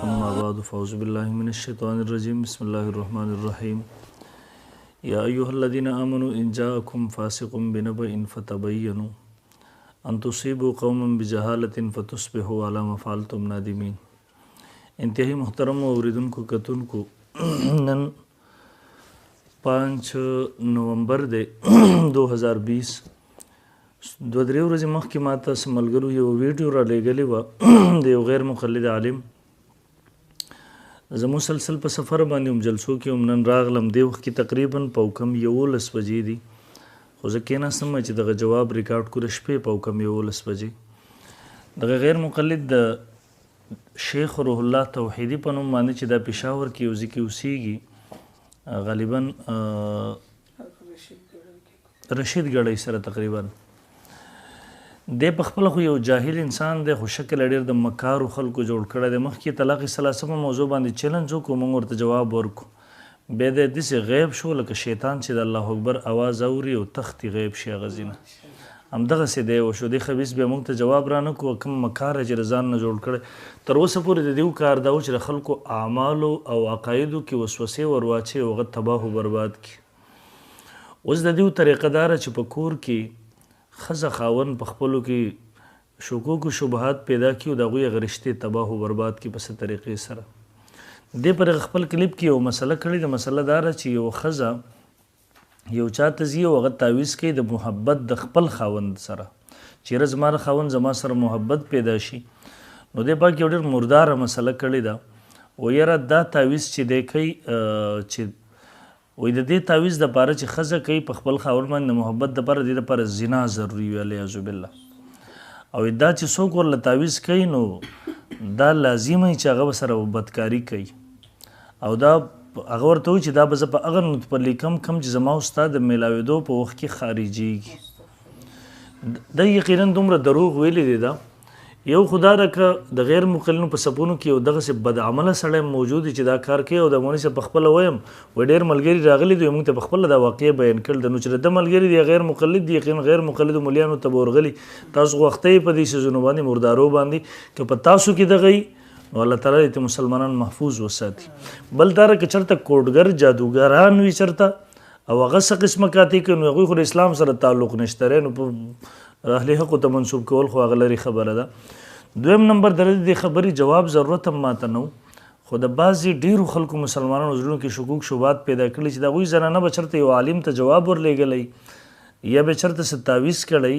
أما بعد فأعوذ بالله من الشيطان الرجيم بسم الله الرحمن الرحيم يا أيها الذين آمنوا إن جاءكم فاسق بنبأ فتبينوا أن تصيبوا قوما بجهالة فتصبحوا على ما فعلتم نادمين. انتہائی محترم اوریدن کو کتن کو نن 5 نومبر دے 2020 دو درې ورځې مخکې ما تاسو ملګرو یو ویډیو را لېږلې وه د یو غیر مقلد عالم. زه مسلسل په سفر باندې هم جلسو کې هم نن راغلم. دې وخت کې تقریبا په کم 11 بجې دي، خو زه کېناستم چې دغه جواب ریکارډ کړو شپې په کم 11 بجې. دغه غیر مقلد د شیخ روح الله توحیدي په نوم باندې چې دا پېښور کې یو ځای کې اوسېږي، غالبا رشید ګړی سره تقریبا. دی په خپله خو یو جاهل انسان دی، خو شکل ډېر د مکارو خلکو جوړ کړی دی. مخکې طلاق ثلاثه موضوع باندې چیلنج وکړو، موږ ورته جواب ورکړو. بیا دی داسې غیب شو لکه شیطان چې د الله اکبر اواز اوري او تختې غیب شي هغه ځینه همدغسې دی وشو. دی خبیث بیا موږ ته جواب را نه کړو، کوم مکار چې د ځان نه جوړ کړی. تر اوسه پورې د دې کار دا و چې د خلکو اعمالو او عقایدو کې وسوسې ور واچوي او هغه تباه و برباد کړي. اوس د دې طریقه داره چې په کور کې ښځه خاوند په خپلو کې شکوک و شبهات پیدا کړي او د هغوی هغه رشتې تباه و برباد کړي په څه طریقې سره. دې پر خپل کلیپ کې یو مسله کړې ده. مسله دا ده چې یو ښځه یو چا ته ځي او هغه تعویض کوي د محبت د خپل خاوند سره، چیرې زما خاوند زما سره محبت پیدا شي. نو دې پاک یو ډېر مرداره مسله کړې ده. و یاره دا تعویض چې دی کوي چې وایي د دې تعویض دپاره چې ښځه کوي په خپل خاوند باندې د محبت دپاره دې دپاره زنا ضروري وي، علیاذ بالله. او دا چې څوک ورله تعویض کوي نو دا لازمه وي چې هغه به سره بدکاري کوي. او دا هغه ورته وایي چې دا به زه په هغه نطفه لیکم کوم چې زما او ستا د میلاوېدو په وخت کې خارجېږي. دا یقینا دومره دروغ ویلی دی. دا یو خو دا ده که د غیر مقلدینو په صفونو کې یو دغسې بدعمله سړی موجود دی چې دا کار کوي. او د مونږ په خپله ویم وایي ډېر ملګري راغلي دي، موږ ته په خپله دا واقعه بیان کړل ده. نو چې د ملګري دی غیر مقلد دی، یقینا غیر مقلدو ملیانو ته به ورغلي تاسو وخته یې په دې څیزونو باندې مردارو باندې که په تاسو کې دغه وي نو الله تعالی دې مسلمانان محفوظ وساتي. بل دا که چېرته کوډګر جادوګران وي چېرته او هغه څه قسمه کاتې کوي نو هغوی خو د اسلام سره تعلق نشته دی، نو په اهل حقو ته منسوب کول خو هغه لرې خبره ده. دویم نمبر د دې خبرې جواب ضرورت هم ماته نه و، خو د بعضې ډېرو خلکو مسلمانانو زړونو کې شکوک شبهات پیدا کړي چې د هغوی زنانه به چېرته یو عالم ته جواب ورلېږلی یا به چېرته څه تعویض کړی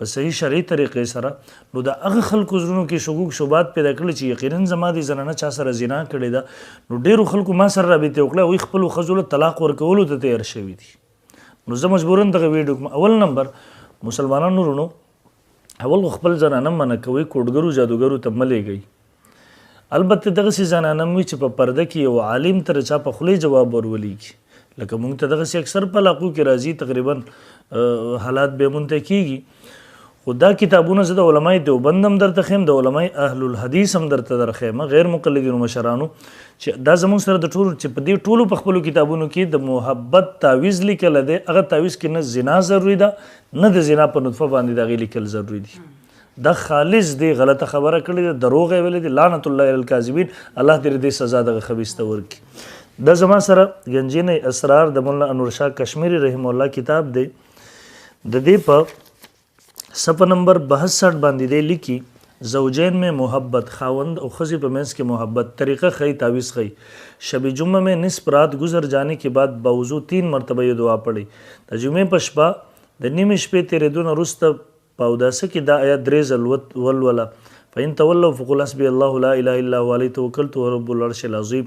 په صحیح شرعي طریقې سره. نو د هغه خلکو زړونو کې شکوک شبهات پیدا کړي چې یقینا زما دې زنانه چا سره زنا کړې ده. نو ډېرو خلکو ما سره رابطې وکړه، هغوی خپلو ښځو له طلاق ورکولو ته تیار شوي دي. نو زه مجبوراً دغه ویډیو کوم. اول نمبر مسلمانانو وروڼو، اول خپل زنانه منع کوئ، کوډګرو جادوګرو ته مه لیږئ. البته دغسې زنانه هم وي چې په پرده کې یو عالم ته د چا په خولې جواب ورولېږي. لکه موږ ته دغسې اکثر په علاقو کې راځي، تقریبا حالات بې مونته کېږي. خو دا کتابونه زه د علمای دیوبند هم درته ښیم، د علمای اهل الحدیث هم درته درښیم، غیر مقلدینو مشرانو چې دا زموږ سره د ټولو چې په دې ټولو په خپلو کتابونو کې د محبت تعویض لیکلی دی. هغه تعویض کې نه زنا ضروري ده نه د زنا په نطفه باندې د هغې لیکل ضروري دي. دا خالص دی غلطه خبره کړې ده، دروغ یې ویلی دی. لعنت الله علی الکاذبین. الله دې دې سزا دغه خبیث ته ورکړي. دا زما سره گنجین اسرار د مولانا انورشاه کشمیری رحمه الله کتاب دی. د دې په صفحه نمبر 62 باندې دی لیکي زوجین میں محبت، خاوند او ख़ज़ी په منځ کې محبت. طریقہ خی تعویض خی شب جمعہ میں نصف رات گزر جانے کے بعد باوضو 3 مرتبہ یہ دعا پڑھی. د جمعې په شپه د نیمې شپې تېرېدو نه وروسته په اوداسه کې دا آیات 3 ځل ولوله. فإن تولوا فقل حسبي الله لا إله إلا هو عليه توكلت وهو رب العرش العظيم.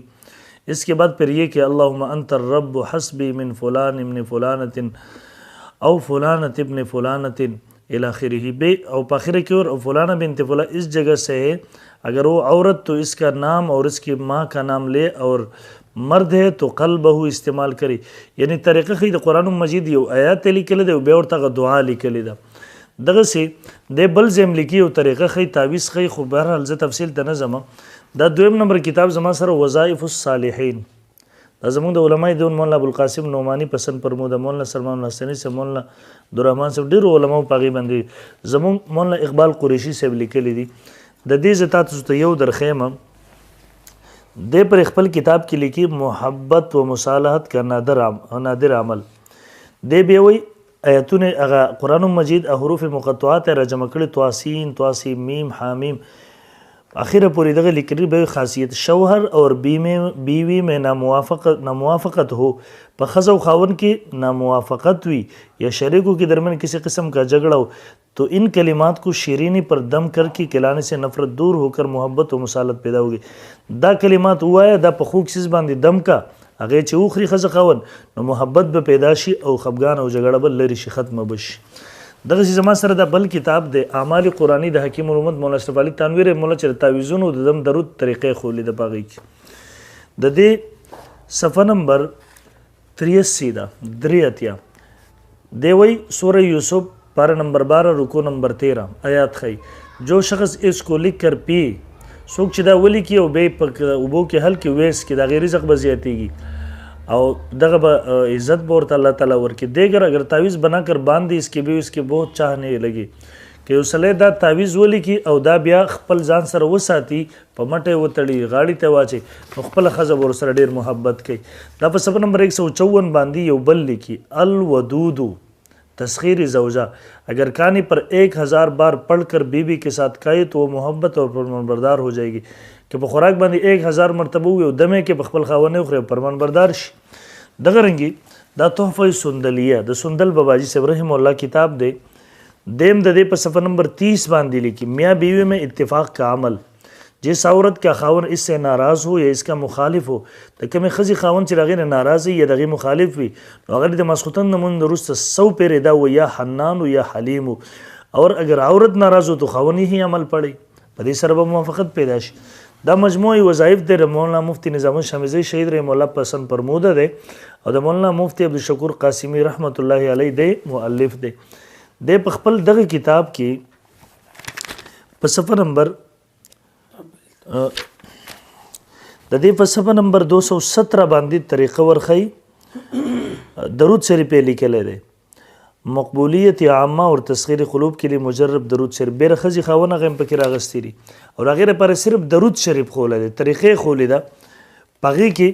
اس کے بعد پھر یہ کہ اللهم انت الرب حسبي من فلان ابن فلانة او فلانة ابن فلانة الاخره بے او پاخرہ کی اور فلانا بنت فلان اس جگہ سے ہے. اگر وہ عورت تو اس کا نام اور اس کی ماں کا نام لے اور مرد ہے تو قلبہ استعمال کرے. یعنی طریقہ خی د قرآن مجید یو آیات لیکلی دی او بیا ورته دعا لیکلی ده. دغسې د بل ځای هم لیکي یو طریقه خی تعویض خی، خو بهرحال زه تفصیل ته نه ځم. دا دویم نمبر کتاب زما سره وظائف الصالحین، دا زمونږ د علمای دیون مولانا ابوالقاسم نعمانی پسند فرمود، مولانا سلمان الحسنی صاحب، مولانا عبدالرحمن صاحب، ډېرو علماو په هغې باندې زمونږ مولانا اقبال قریشي صاحب لیکلی دي. د دې زه تاسو ته یو درښیم دې پر خپل کتاب کې لیکي محبت و مصالحت کا نادر عمل. دې بیا وی آیتونه هغه قرآن مجید حروف مقطعات را جمع کړي تواسین تواسیم میم حامیم اخره پوری دغه لیکلي به خاصیت شوهر اور بیوی میں ناموافقت ہو په ښځه او خاوند کې ناموافقت وي یا شریکوں کے درمیان کسی قسم کا جھگڑا ہو تو ان کلمات کو شیرینی پر دم کر کے کلانے سے نفرت دور ہو کر محبت و مصالحت پیدا ہوگی. دا کلمات وایا دا په خوږ څیز باندې دم کا هغه چې اوخري ښځه خاوند نو محبت به پیدا شي او خفګان او جګړه به لرې شي ختمه به شي. دغه زما سره د بل کتاب د اعمال قرآنی د حکیم محمد مولانا اشرف علي تنویر مولا چې تعویذونو د دم درود طریقې خولې د پاغي کې د دې صفحه نمبر 83 دا 83 دی وی سورہ یوسف پارہ نمبر 12 رکو نمبر 13 آیات خی جو شخص اس کو لکھ کر پی څوک چې دا ولی کی او به په اوبو کې حل کې ویس کې د غیر رزق بزیاتیږي او دغه به عزت بورت الله تعالی ورکی دیگر اگر تعویذ بنا کر باندھ دی اس کے بھی اس کے بہت چاہنے لگی کہ وسله دا تعویذ ولی کی او دا بیا خپل ځان سره وساتي په مټه وتړي غاړي ته واچي خپل خزه ور سره ډیر محبت کوي. دا په صفحه نمبر 154 باندې یو بل لیکي الودود تسخیر زوجہ اگر کانی پر 1000 بار پڑھ کر بیوی کے ساتھ کہے تو وہ محبت اور فرمانبردار ہو جائے گی. کہ په خوراک باندې 1000 مرتبه وي او دمه کې په خپل خاونه خو فرمانبردار شي. دغه رنګي دا تحفه سندلیه د سندل باباجی صاحب رحم الله کتاب دی دیم د دې په صفحه نمبر 30 باندې لیکي میاں بیوی میں اتفاق کا عمل جس عورت کا خاون اس سے ناراض ہو یا اس کا مخالف ہو د کومې ښځې خاون چې هغې نه ناراض وي یا د هغې مخالف وي نو هغه د ماسخوتن نه مونږ وروسته 100 پیرې دا و یا حنان یا حلیم اور اگر عورت ناراض ہو تو خاون ہی عمل پڑے په دې سره به موافقت پیدا شي. دا مجموعی وظایف د مولانا مفتی نظام الشامزی شهید رحم الله پسند پرموده ده او د مولانا مفتی عبدالشکور قاسمی رحمت الله علیه ده مؤلف ده. د په خپل دغه کتاب کې په صفحه نمبر د دې په صفحه نمبر 217 باندې طریقه ورخی درود شریف لیکل دی مقبولیت عامه اور تسخیر قلوب کے لیے مجرب درود شریف بیر خزی خاونه غیم پکې راغستی دي او هغه لپاره صرف درود شریف خوله دي طریقې خولې ده پغې کې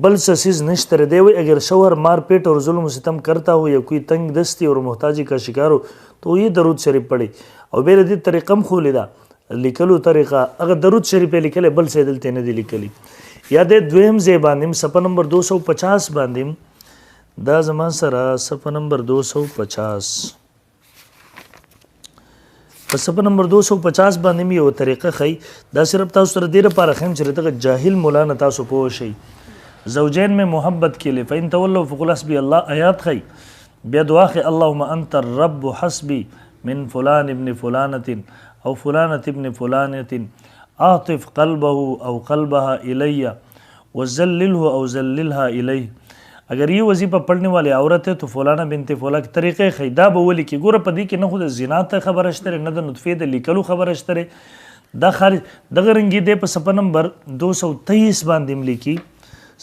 بل سسیز نشتر دی وي اگر شوهر مار پیٹ اور ظلم و ستم کرتا ہو یا کوئی تنگ دستی اور محتاجی کا شکار ہو تو یہ درود شریف پڑھے او بیر دې طریقم خولې ده لیکلو طریقه اگر درود شریف لیکل بل څه دلته نه دي لیکلي یا د دویم ځای باندې صفحه نمبر 250 باندې دا زمان سره صفحه نمبر 250 په صفحه نمبر 250 باندې یو طریقه خی دا صرف تاسو سره ډیره لپاره خیم چې دغه جاهل مولانا تاسو پوه شئ زوجین میں محبت کے لیے فإن تولوا فقل حسبی اللہ آیات خی بیا دعا خی اللهم انت الرب حسبی من فلان ابن فلانت او فلانت ابن فلانت اعطف قلبه او قلبها الی وزلله او زللها الیه. اگر یہ وظیفہ پڑھنے والے عورت ہے تو فلانا بنت فلاں کے طریقے خیدا بولی کی ګوره په دې کې نه خو د زنا ته خبر اشتره نه د نطفه د لیکلو خبر اشتره دا خارج دغه رنګي د په صفحه نمبر 223 باندې لیکي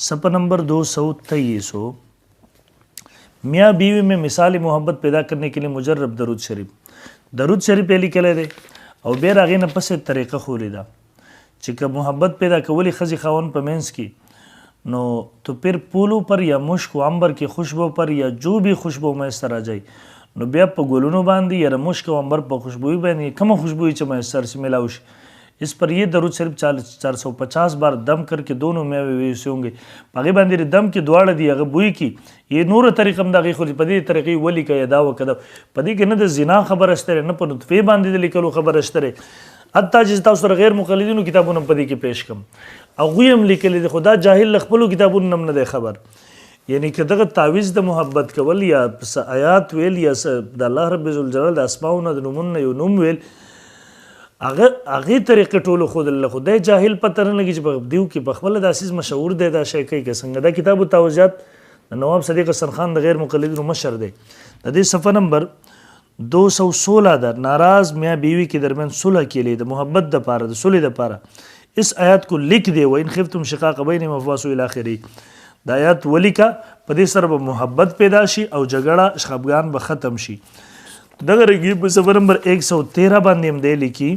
صفحه نمبر 223 میاں بیوی میں مثال محبت پیدا کرنے کے لیے مجرب درود شریف پہ لیکل دی او بیر هغې نه پسې طریقه خولې ده چې که محبت پیدا کولی ښځې خاوند په منځ کې نو تو پھر پولو پر یا مشک و عنبر کی خوشبو پر یا جو بھی خوشبو میسر آ جائے نو بیا په ګلونو باندې یا مشک و عنبر په خوشبوئی باندې کومه خوشبوئی چې میسر سے ملاو شي اس پر یہ درود شریف 450 بار دم کر کے دونوں میوے ویسے ہوں گے پاگے باندې دم کې دواړه دی هغه بوی کی یہ نور طریقه هم دغه خو په دې طریقې ولی کې ادا وکړه په دې کې نه د زنا خبر اشتره نه په نطفه باندې لیکلو خبر اشتره حتی چې تاسو سره غیر مقلدینو کتابونه په دې کې پیش کوم هغوی هم لیکلي دي خدا جاهل خپلو کتابونو هم نه دی خبر یعنی که دغه تعویذ د محبت کول یا آیات ویل یا د الله رب ذوالجلال د اسماؤونه د نومونه یو نوم ویل هغې طریقې ټولو ښودل خدای جاهل پته نه لګي چې په دیو کې په خپله دا څیز مشهور دی دا شی کوي که څنګه دا کتاب التوجیهات د نواب صدیق حسن خان د غیر مقلدینو مشر دی د دې صفحه نمبر 216 ده ناراض میاں بیوی کے درمیان صلح کے لیے د محبت د پاره د صلح د پاره اس آیات کو لکھ دی و ان خفتم شقاق بینهم فواسوا الی اخره د آیات ولیکا په دې سره به محبت پیدا شي او جګړه خفګان به ختم شي. دغه رنګي په صفحه نمبر 113 باندې هم دی لیکي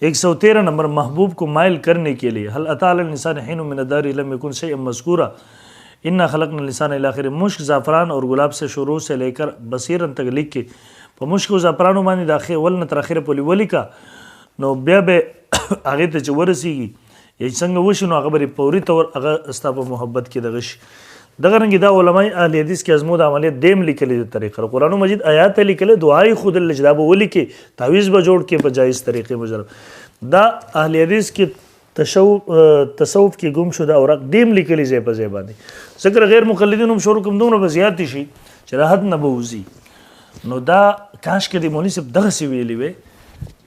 113 नंबर, महबूब को माइल करने के लिए, हल अता अल इंसान हिन मिन अद-दहरि लम यकुन शैअन मज़कूरा इन्ना खलक़ना लिसान इला आखिर। मुश्क, ज़ाफ़रान और गुलाब से शुरू से लेकर बसीरन तक लिख के په मुश्क او ज़ाफ़रानو باندې د اخر ول نه تر اخره پورې ولیکه، نو بیا به هغې ته چې ورسیږي یا څنګه وشي نو هغه به فوري طور هغه ستا په محبت کې دغه شي. دغه رنګې دا علماء اهل حدیث کې ازمود عملیات دیم لیکلي د طریقه قرآن مجید آیات لیکلي دعای خود الله چې دا به ولیکي تعویض به جوړ کې په جایز طریقې مجرب. دا اهل حدیث کې تصوف کې ګم شو دا اوراق دیم لیکلي ځای په ځای باندې، ذکر غیر مقلدین هم شروع کوم دومره به زیات شي چې راحت نه به وځي. نو دا کاش کې د مولوي صاحب دغسې ویلي وی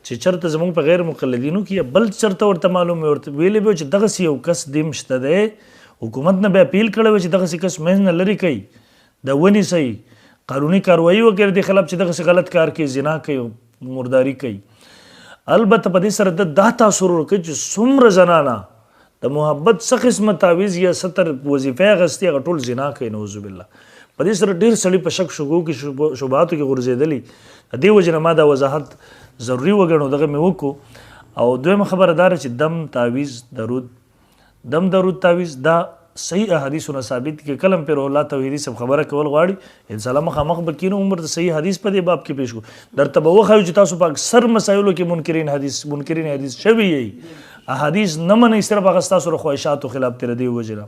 چې چېرته زموږ په غیر مقلدینو کې یا بل چېرته ورته معلوم وي ورته ویلي به چې دغسې یو کس دیم شته دی، حکومت نه به اپیل کړی وی چې دغسې کس منځ نه لرې کوي، دا ونیسئ، قانوني کاروایي وکړي د خلاف چې دغسې غلط کار کوي، زنا کوي، مرداري کوي. البته په دې سره دا تاثر ورکوي چې څومره زنانه د محبت څه قسمه تعویض یا ستر وظیفه اخیستې هغه ټول زنا کوي، نعوذ بالله. په دې سره ډېر سړي په شک شبهو کې شبهاتو کې غورځېدلي. د دې وجې نه ما دا وضاحت ضروري وګڼو، دغه مې وکړو. او دویمه خبره دا چې دم تعویض درود تعویض دا صحیح احادیثونه ثابت کې کلم پر الله توحیدی سب خبره کول غواړي ان شاء الله مخامخ بکینو عمر د صحیح حدیث په دې باب کې پیش کو درته به وخایو چې تاسو په اکثر مسایلو کې منکرین حدیث شوی یي احادیث نه منئ، صرف هغه ستاسو د خواهشاتو خلاف تر دې وجې نه.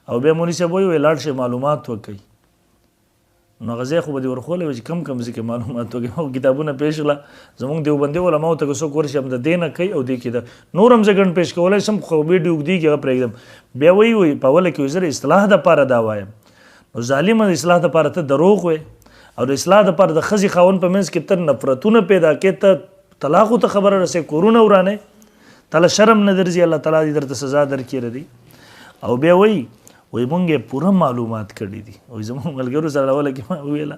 او بیا مولوي صاحب وایي لاړ شئ معلومات وکړئ، نو هغه ځای خو به دې ورښولی وي چې کم ځای کې معلومات وکړي. او کتابونه پیش کړه زموږ دیوبندي علماو ته که څوک ورشي هم د دې نه کوي او دې کې ده نور هم زه ګڼ پیش کولی شم، خو ویډیو اوږدېږي هغه پرېږدم. بیا وایي په اوله کې وایي زه د اصلاح دپاره دا وایم، نو ظالمه د اصلاح دپاره ته دروغ وایې او د اصلاح دپاره د ښځې خاوند په منځ کې ته نفرتونه پیدا کړې، ته طلاقو ته خبره رسې، کورونه ورانې، تاله شرم نه درځي، الله تعالی دې درته سزا درکړي ردي. او بیا وایي مونږ یې پوره معلومات کړي دي. وایي زموږ ملګرو سره اوله کې ما وویله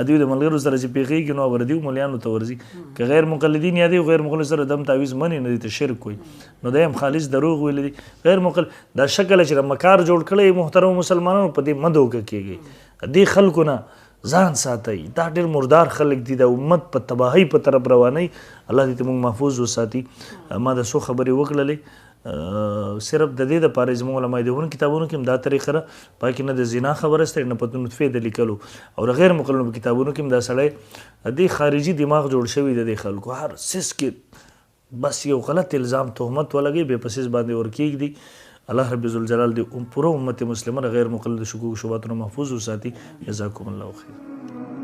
ادیو د ملګرو سره چې پیښیږي نو ور دیو مليانو ته ورځي که غیر مقلدین یا دی غیر مقلد سره دم تعویض منی نه دي ته شرک وي، نو دیم خالص دروغ ویل دي. غیر مقلد دا شکل چې مکار جوړ کړي محترم مسلمانانو په دې مدوګه کېږي، دې خلکو نه ځان ساتي، دا ډېر مردار خلک دي، د امت په تباهۍ په طرف رواني. الله دې موږ محفوظ وساتي. ما د څو خبرې وکړلې صرف د دې دپاره زموږ علما دي کتابونو کې هم دا طریقه ده، پای کې نه د زنا خبره سته نه په نطفې د لیکلو او غیر مقلدو کتابونو کې هم دا سړی د خارجي دماغ جوړ شوی د خلکو هر سیس کې بس یو غلط الزام تهمت ولګي بې پسیز باندې ورکېږدي. الله رب ذوالجلال دې پوره امت مسلمه غیر مقلد شکوک شبهاتونو محفوظ وساتي. جزاکم الله خیر.